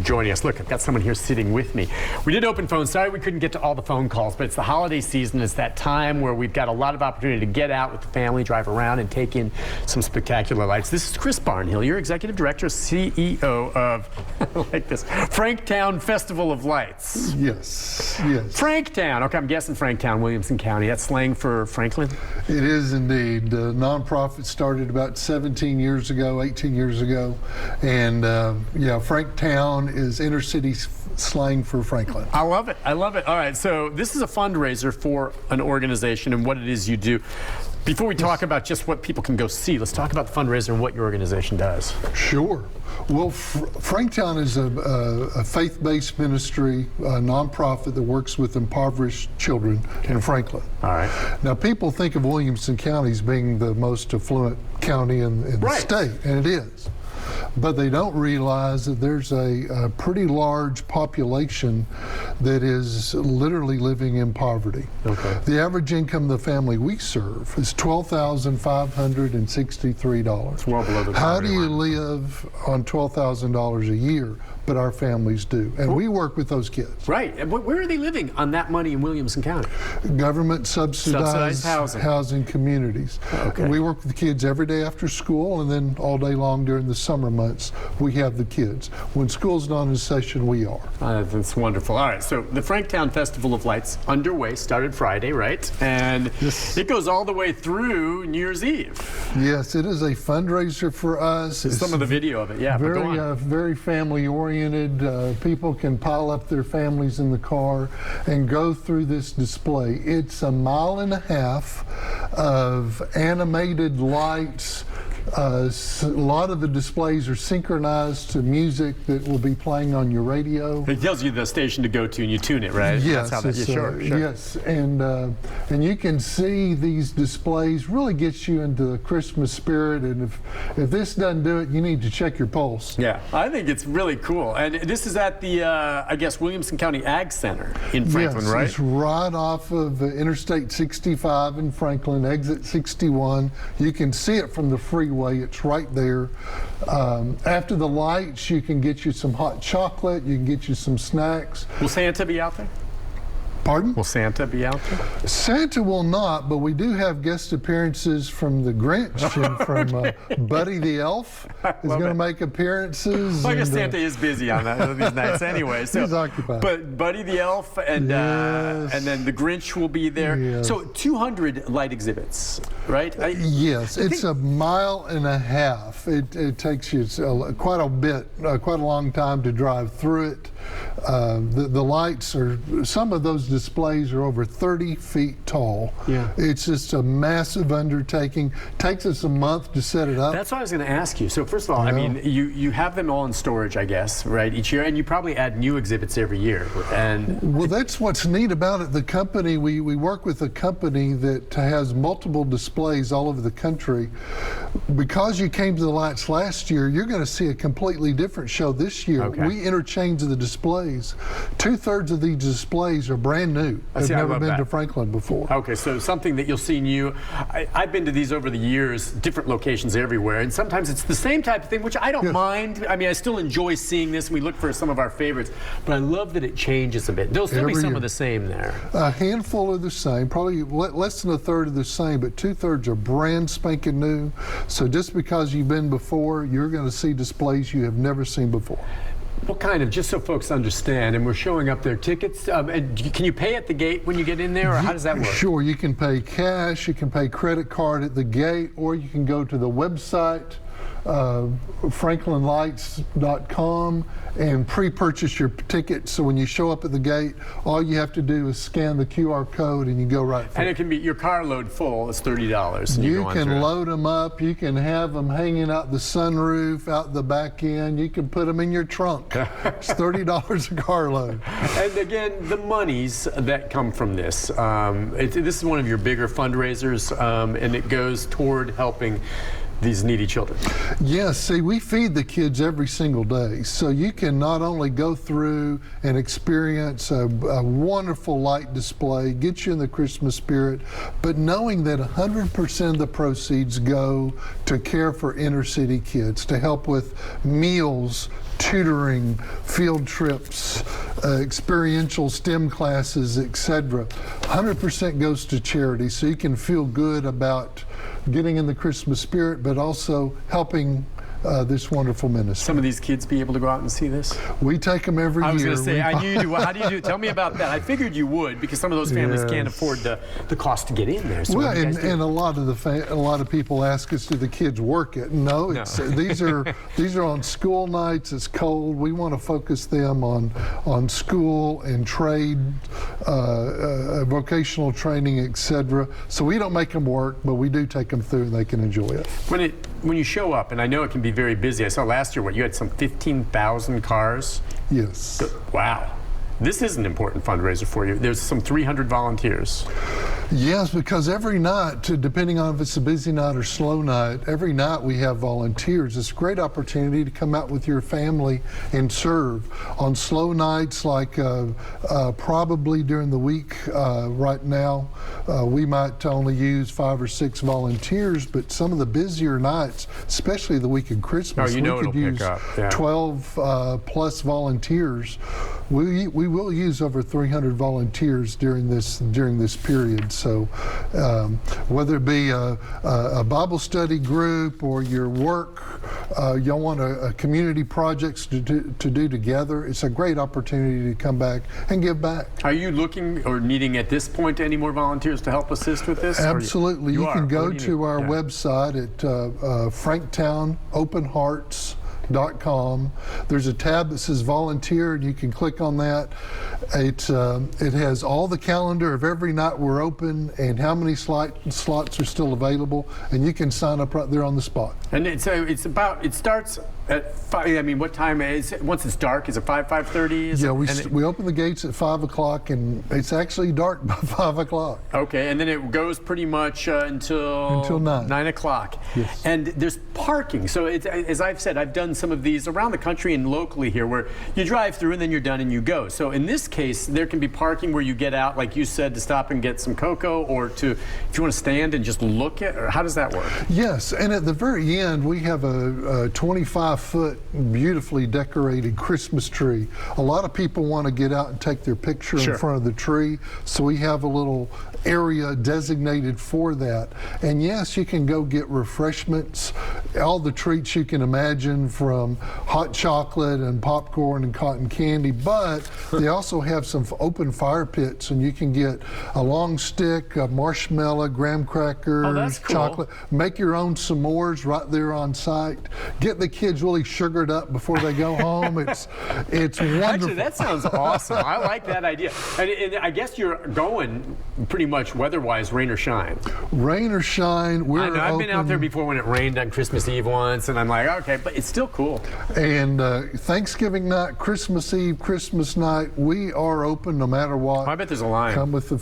joining us. Look, I've got someone here sitting with me. We did open phones. Sorry we couldn't get to all the phone calls, but it's the holiday season. It's that time where we've got a lot of opportunity to get out with the family, drive around, and take in some spectacular lights. This is Chris Barnhill, your Executive Director, CEO of, I like this, Franktown Festival of Lights. Yes. Franktown. Okay, I'm guessing Franktown, Williamson County. That's slang for Franklin? It is indeed. The nonprofit started about 17 years ago, 18 years ago. And yeah, Franktown is inner city slang for Franklin. I love it. I love it. All right, so this is a fundraiser for an organization and what it is you do. Before we talk about just what people can go see, let's talk about the fundraiser and what your organization does. Sure. Well, Franktown is a faith-based ministry, a nonprofit that works with impoverished children in Franklin. All right. Now, people think of Williamson County as being the most affluent county in the state, and it is. But they don't realize that there's a pretty large population that is literally living in poverty. Okay. The average income of the family we serve is $12,563. It's well below the How do poverty you line. live on $12,000 a year? But our families do, and we work with those kids. Right. And where are they living on that money in Williamson County? Government subsidized housing communities. Okay. We work with the kids every day after school, and then all day long during the summer months, we have the kids. When school's not in session, we are. That's wonderful. All right, so the Franktown Festival of Lights underway, started Friday, right? And it goes all the way through New Year's Eve. Yes, it is a fundraiser for us. Some of the video of it, yeah. Very family-oriented. People can pile up their families in the car and go through this display. It's a mile and a half of animated lights. A lot of the displays are synchronized to music that will be playing on your radio. It tells you the station to go to and you tune it, right? Yes, that's how sure. Yes, and you can see these displays really gets you into the Christmas spirit, and if this doesn't do it, you need to check your pulse. Yeah, I think it's really cool. And this is at the, I guess, Williamson County Ag Center in Franklin, yes, right? It's right off of Interstate 65 in Franklin, exit 61. You can see it from the freeway. It's right there. After the lights, you can get you some hot chocolate. You can get you some snacks. Will Santa be out there? Pardon? Will Santa be out there? Santa will not, but we do have guest appearances from the Grinch and from Buddy the Elf is going to make appearances. Well, I guess Santa is busy on these nights anyway. So, he's occupied. But Buddy the Elf and then the Grinch will be there. Yes. So 200 light exhibits, right? Yes, it's a mile and a half. It takes you quite a long time to drive through it. The lights are, some of those displays are over 30 feet tall. Yeah. It's just a massive undertaking. Takes us a month to set it up. That's what I was going to ask you. So first of all, I mean, you have them all in storage, I guess, right, each year, and you probably add new exhibits every year. And well, that's what's neat about it. The company, we work with a company that has multiple displays all over the country. Because you came to the lights last year, you're going to see a completely different show this year. Okay. We interchange the displays. 2/3 of these displays are brand new. They've never been to Franklin before. Okay, so something that you'll see new. I've been to these over the years, different locations everywhere, and sometimes it's the same type of thing, which I don't mind. I mean, I still enjoy seeing this. We look for some of our favorites, but I love that it changes a bit. There'll still be some of the same there. A handful are the same, probably less than 1/3 are the same, but 2/3 are brand spanking new. So just because you've been before, you're going to see displays you have never seen before. What kind of, just so folks understand, and we're showing up their tickets, and can you pay at the gate when you get in there, or how does that work? Sure, you can pay cash, you can pay credit card at the gate, or you can go to the website, franklinlights.com, and pre-purchase your ticket. So when you show up at the gate, all you have to do is scan the QR code and you go right through. And it can be your carload full. It's $30. And you can load them up. You can have them hanging out the sunroof, out the back end. You can put them in your trunk. It's $30 a carload. And again, the monies that come from this. This is one of your bigger fundraisers, and it goes toward helping these needy children. Yes, see, we feed the kids every single day. So you can not only go through and experience a wonderful light display, get you in the Christmas spirit, but knowing that 100% of the proceeds go to care for inner city kids, to help with meals, tutoring, field trips, experiential STEM classes, etc. 100% goes to charity, so you can feel good about getting in the Christmas spirit, but also helping this wonderful ministry. Some of these kids be able to go out and see this? We take them every year. I was going to say, I knew you do. How do you do it? Tell me about that. I figured you would, because some of those families can't afford the cost to get in there. So well, and a lot of people ask us, do the kids work it? No, it's these are on school nights. It's cold. We want to focus them on school and trade, vocational training, etc. So we don't make them work, but we do take them through, and they can enjoy it. When you show up, and I know it can be very busy. I saw last year, you had some 15,000 cars? Yes. Wow. This is an important fundraiser for you. There's some 300 volunteers. Yes, because every night, depending on if it's a busy night or slow night, every night we have volunteers. It's a great opportunity to come out with your family and serve. On slow nights, like probably during the week right now, we might only use 5 or 6 volunteers, but some of the busier nights, especially the week of Christmas, we could use 12 plus volunteers. We will use over 300 volunteers during this period. So whether it be a Bible study group or your work, y'all want a community projects to do together, it's a great opportunity to come back and give back. Are you looking or needing at this point any more volunteers to help assist with this? Absolutely. You can go to our website at Franktownopenhearts.com. There's a tab that says volunteer, and you can click on that. It has all the calendar of every night we're open and how many slots are still available, and you can sign up right there on the spot. And it starts at 5. I mean, what time is it? Once it's dark, is it 5:30? Yeah, we open the gates at 5 o'clock, and it's actually dark by 5 o'clock. Okay, and then it goes pretty much until 9 o'clock. Yes. And there's parking. So as I've said, I've done some of these around the country and locally here, where you drive through and then you're done and you go. So in this case, there can be parking where you get out, like you said, to stop and get some cocoa, or if you want to stand and just look at, or how does that work? Yes, and at the very end, we have a 25-foot beautifully decorated Christmas tree. A lot of people want to get out and take their picture in front of the tree, so we have a little area designated for that. And yes, you can go get refreshments, all the treats you can imagine, from hot chocolate and popcorn and cotton candy, but they also have some open fire pits, and you can get a long stick, a marshmallow, graham crackers, chocolate. Make your own s'mores right there on site. Get the kids really sugared up before they go home. It's wonderful. Actually, that sounds awesome. I like that idea. And I guess you're going pretty much weather-wise, rain or shine. Rain or shine, we're I know, I've been out there before when it rained on Christmas Eve once, and I'm like, okay, but it's still cool. And Thanksgiving night, Christmas Eve, Christmas night, we are open no matter what. I bet there's a line. Come with the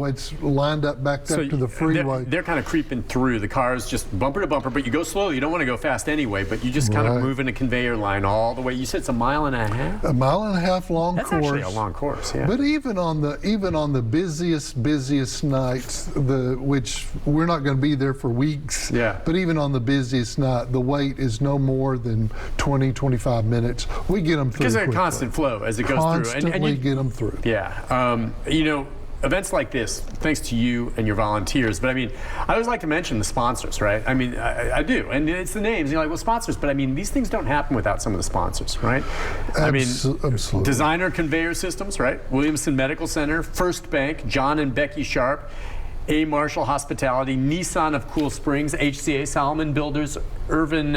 it's lined up, backed up to the freeway. They're kind of creeping through. The cars just bumper to bumper, but you go slowly. You don't want to go fast anyway, but you just kind of move in a conveyor line all the way. You said it's 1.5 miles? A 1.5 mile long course. That's actually a long course, yeah. But even on the busiest nights, which we're not going to be there for weeks, but even on the busiest night, the wait is no more than 20-25 minutes. We get them through because they're quickly. A constant flow as it goes Constantly through. And you get them through. Yeah. Events like this, thanks to you and your volunteers, but I mean, I always like to mention the sponsors, right? I mean, I do, and it's the names. You're like, well, sponsors, but I mean, these things don't happen without some of the sponsors, right? Absolutely. Designer Conveyor Systems, right? Williamson Medical Center, First Bank, John and Becky Sharp, A. Marshall Hospitality, Nissan of Cool Springs, HCA Solomon Builders, Irvin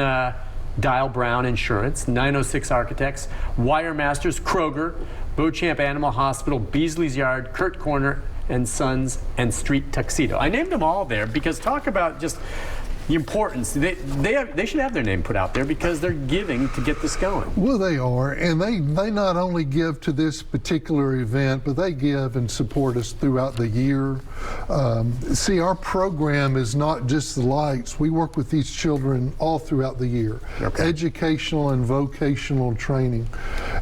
Dial Brown Insurance, 906 Architects, Wire Masters, Kroger, Beauchamp Animal Hospital, Beasley's Yard, Kurt Corner and Sons, and Street Tuxedo. I named them all there because talk about just the importance. They should have their name put out there because they're giving to get this going. Well, they are, and they not only give to this particular event, but they give and support us throughout the year. See, our program is not just the lights. We work with these children all throughout the year. Okay. Educational and vocational training.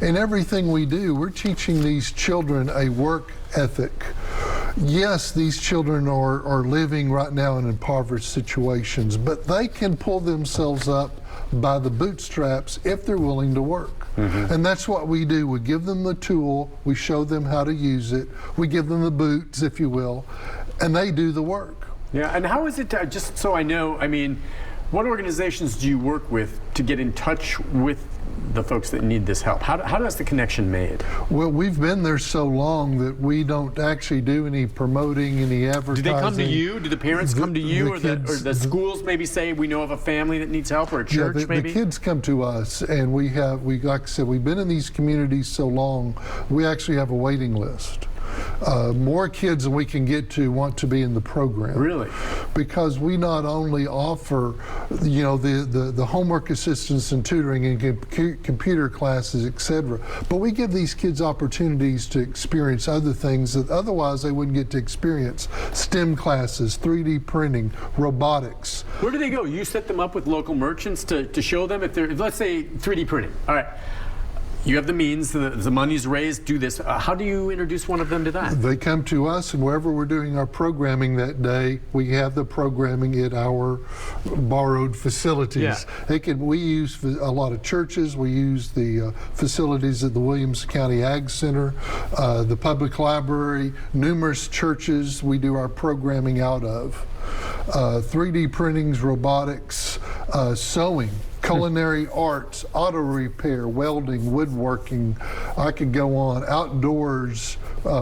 And everything we do, we're teaching these children a work ethic. Yes, these children are living right now in impoverished situations, but they can pull themselves up by the bootstraps if they're willing to work. And that's what we do. We give them the tool, we show them how to use it, we give them the boots, if you will, and they do the work. Yeah, and how is it, just so I know, I mean, what organizations do you work with to get in touch with the folks that need this help? How is the connection made? Well, we've been there so long that we don't actually do any promoting, any advertising. Do they come to you? Do the parents come to you? Or the schools maybe say, we know of a family that needs help, or a church maybe? The kids come to us, and we like I said, we've been in these communities so long, we actually have a waiting list. More kids than we can get to want to be in the program. Really? Because we not only offer, you know, the homework assistance and tutoring and computer classes, etc., but we give these kids opportunities to experience other things that otherwise they wouldn't get to experience. STEM classes, 3D printing, robotics. Where do they go? You set them up with local merchants to show them if they're, let's say, 3D printing. All right. You have the means, the money's raised, do this. How do you introduce one of them to that? They come to us, and wherever we're doing our programming that day, we have the programming at our borrowed facilities. Yeah. We use a lot of churches. We use the facilities at the Williams County Ag Center, the public library, numerous churches we do our programming out of. 3D printings, robotics, sewing, culinary arts, auto repair, welding, woodworking. I could go on. Outdoors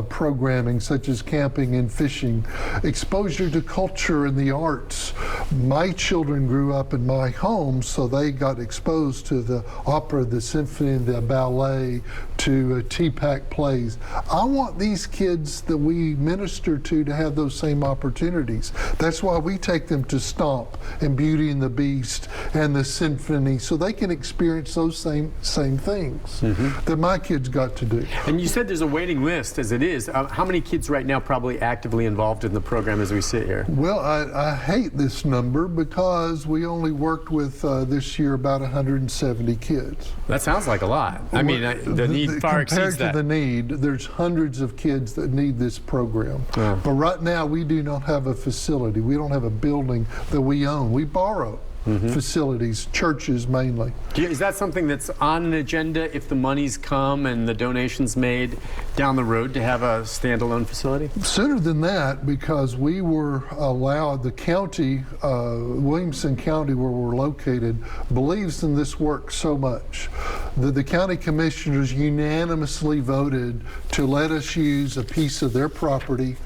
programming such as camping and fishing. Exposure to culture and the arts. My children grew up in my home, so they got exposed to the opera, the symphony, the ballet, to TPAC plays. I want these kids that we minister to have those same opportunities. That's why we take them to Stomp and Beauty and the Beast and the symphony, so they can experience those same things that my kids got to do. And you said there's a waiting list as it is. How many kids right now probably actively involved in the program as we sit here? Well, I hate this number because we only worked with this year about 170 kids. That sounds like a lot. I mean, the need far exceeds that. Compared to the need, there's hundreds of kids that need this program. Yeah. But right now, we do not have a facility. We don't have a building that we own. We borrow facilities, churches mainly. Is that something that's on an agenda if the money's come and the donations made down the road to have a standalone facility? Sooner than that, because we were allowed, the county, Williamson County where we're located, believes in this work so much that the county commissioners unanimously voted to let us use a piece of their property,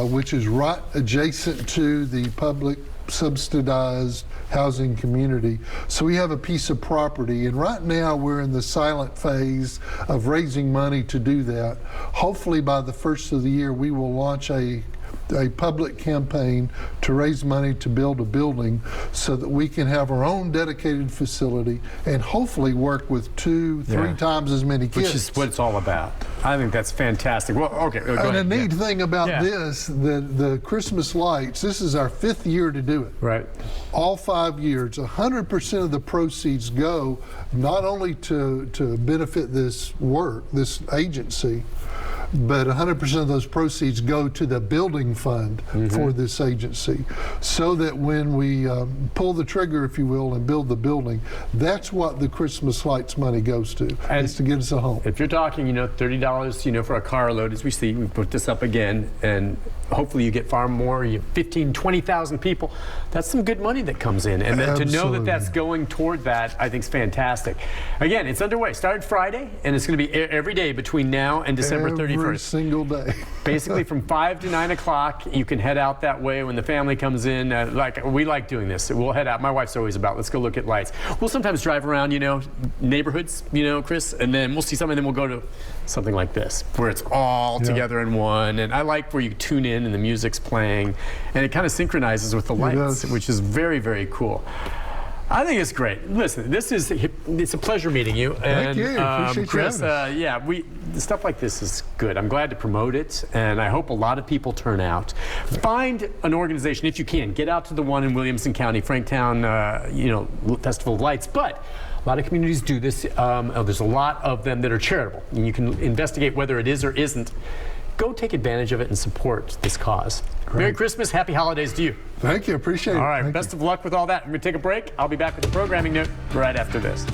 which is right adjacent to the public subsidized housing community. So we have a piece of property, and right now we're in the silent phase of raising money to do that. Hopefully by the first of the year we will launch a public campaign to raise money to build a building so that we can have our own dedicated facility and hopefully work with 2-3 times as many kids. Which is what it's all about. I think that's fantastic. Well, okay, go ahead. And the neat thing about this, the Christmas lights, this is our 5th year to do it. Right. All 5 years, 100% of the proceeds go not only to benefit this work, this agency, but 100% of those proceeds go to the building fund for this agency, so that when we pull the trigger, if you will, and build the building, that's what the Christmas lights money goes to, and is to get us a home. If you're talking, $30, for a carload, as we see, we put this up again, and hopefully you get far more, 15, 20,000 people, that's some good money that comes in. And then to know that that's going toward that, I think is fantastic. Again, it's underway. Started Friday, and it's going to be every day between now and December 31st. Every single day. Basically from 5 to 9 o'clock, you can head out that way when the family comes in. We like doing this. We'll head out. My wife's always about, let's go look at lights. We'll sometimes drive around, neighborhoods, Chris, and then we'll see something, then we'll go to something like this, where it's all together in one. And I like where you tune in and the music's playing, and it kind of synchronizes with the lights, which is very, very cool. I think it's great. Listen, it's a pleasure meeting you. Thank you. Appreciate Chris, you stuff like this is good. I'm glad to promote it, and I hope a lot of people turn out. Find an organization if you can. Get out to the one in Williamson County, Franktown, Festival of Lights. But a lot of communities do this. There's a lot of them that are charitable, and you can investigate whether it is or isn't. go take advantage of it and support this cause. Merry Christmas, happy holidays to you. Thank you, appreciate it. All right, Thank best you. of luck with all that. I'm going to take a break. I'll be back with the programming note right after this.